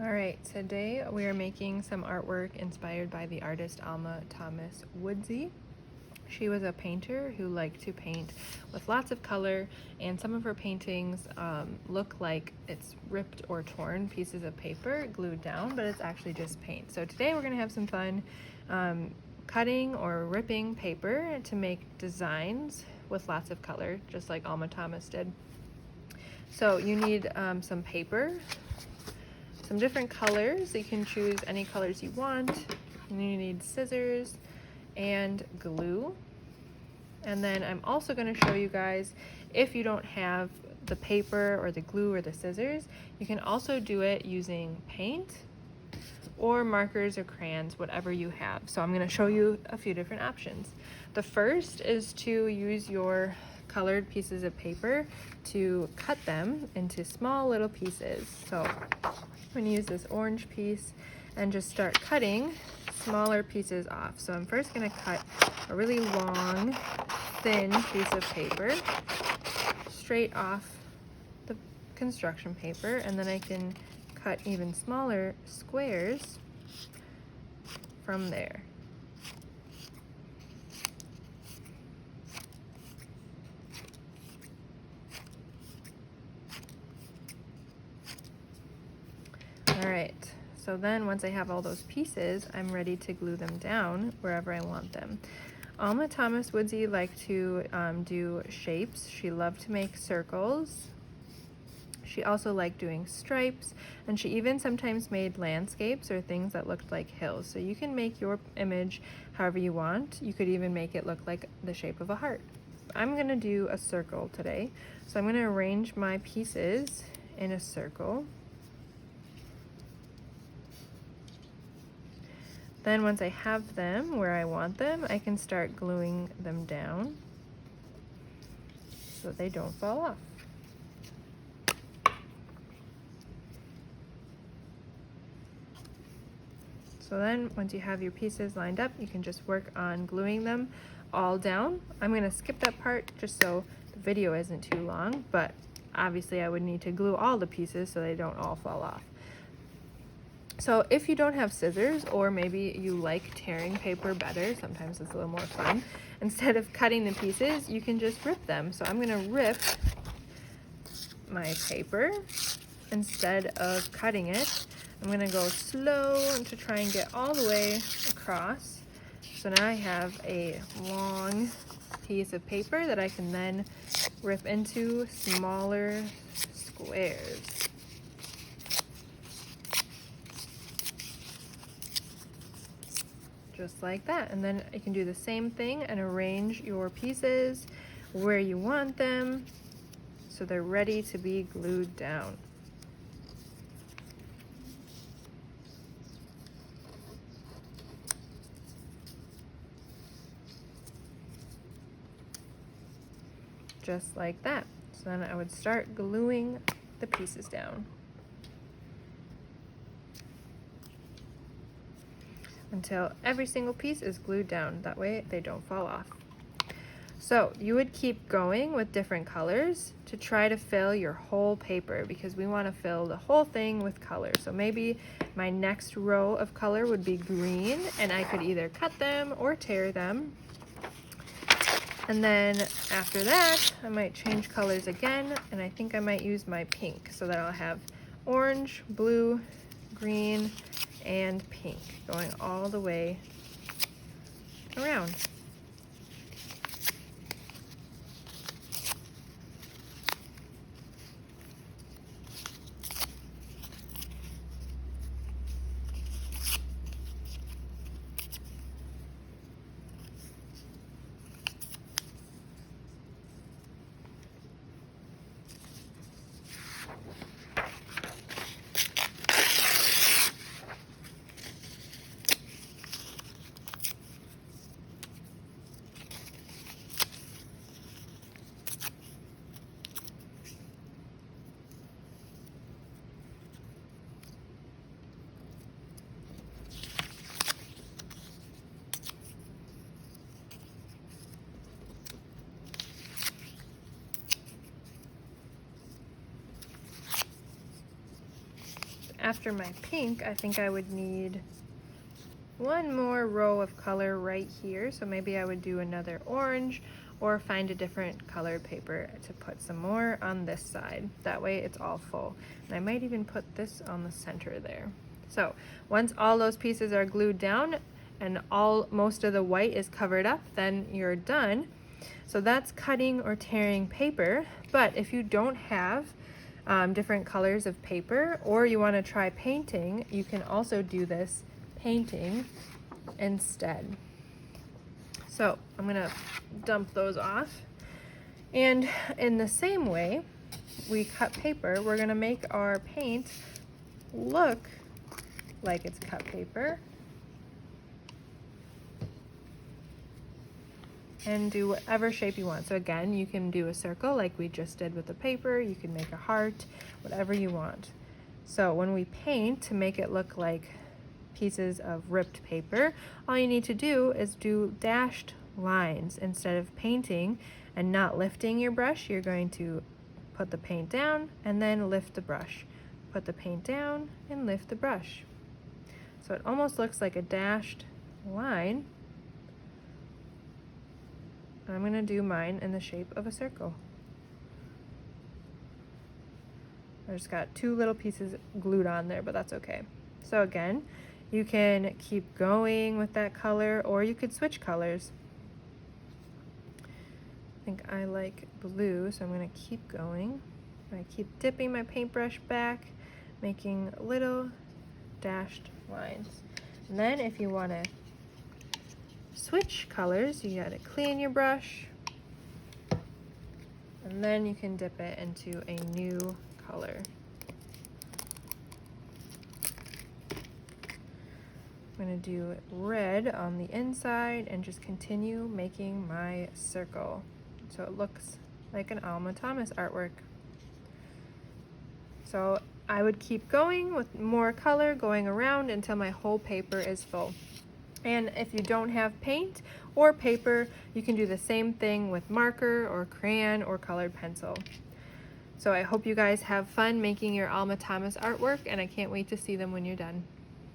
All right, today we are making some artwork inspired by the artist Alma Woodsy. She was a painter who liked to paint with lots of color, and some of her paintings look like it's ripped or torn pieces of paper glued down, but it's actually just paint. So today we're going to have some fun cutting or ripping paper to make designs with lots of color, just like Alma Thomas did. So you need some paper, some different colors. You can choose any colors you want. And you need scissors and glue. And then I'm also going to show you guys, if you don't have the paper or the glue or the scissors, you can also do it using paint or markers or crayons, whatever you have. So I'm going to show you a few different options. The first is to use your colored pieces of paper to cut them into small little pieces. So I'm going to use this orange piece and just start cutting smaller pieces off. So I'm first going to cut a really long, thin piece of paper straight off the construction paper, and then I can cut even smaller squares from there. All right, so then once I have all those pieces, I'm ready to glue them down wherever I want them. Alma Thomas Woodsy liked to do shapes. She loved to make circles. She also liked doing stripes, and she even sometimes made landscapes or things that looked like hills. So you can make your image however you want. You could even make it look like the shape of a heart. I'm gonna do a circle today. So I'm gonna arrange my pieces in a circle. Then once I have them where I want them, I can start gluing them down so they don't fall off. So then once you have your pieces lined up, you can just work on gluing them all down. I'm going to skip that part just so the video isn't too long, but obviously I would need to glue all the pieces so they don't all fall off. So if you don't have scissors, or maybe you like tearing paper better, sometimes it's a little more fun, instead of cutting the pieces, you can just rip them. So I'm going to rip my paper instead of cutting it. I'm going to go slow to try and get all the way across. So now I have a long piece of paper that I can then rip into smaller squares. Just like that. And then you can do the same thing and arrange your pieces where you want them so they're ready to be glued down. Just like that. So then I would start gluing the pieces down until every single piece is glued down. That way they don't fall off. So you would keep going with different colors to try to fill your whole paper, because we want to fill the whole thing with color. So maybe my next row of color would be green, and I could either cut them or tear them. And then after that, I might change colors again, and I think I might use my pink so that I'll have orange, blue, green, and pink going all the way around. after my pink, I think I would need one more row of color right here. So maybe I would do another orange or find a different colored paper to put some more on this side. That way it's all full. And I might even put this on the center there. So once all those pieces are glued down and most of the white is covered up, then you're done. So that's cutting or tearing paper. But if you don't have different colors of paper, or you want to try painting, you can also do this painting instead. So I'm gonna dump those off. And in the same way we cut paper, we're gonna make our paint look like it's cut paper. And do whatever shape you want. So again, you can do a circle like we just did with the paper. You can make a heart, whatever you want. So when we paint to make it look like pieces of ripped paper, all you need to do is do dashed lines. Instead of painting and not lifting your brush, you're going to put the paint down and then lift the brush. Put the paint down and lift the brush. So it almost looks like a dashed line. I'm going to do mine in the shape of a circle. I just got two little pieces glued on there, but that's okay. So again, you can keep going with that color, or you could switch colors. I think I like blue, so I'm going to keep going. I keep dipping my paintbrush back, making little dashed lines. And then if you want to switch colors, you gotta clean your brush, and then you can dip it into a new color. I'm gonna do red on the inside and just continue making my circle so it looks like an Alma Thomas artwork. So I would keep going with more color going around until my whole paper is full. And if you don't have paint or paper, you can do the same thing with marker or crayon or colored pencil. So I hope you guys have fun making your Alma Thomas artwork, and I can't wait to see them when you're done.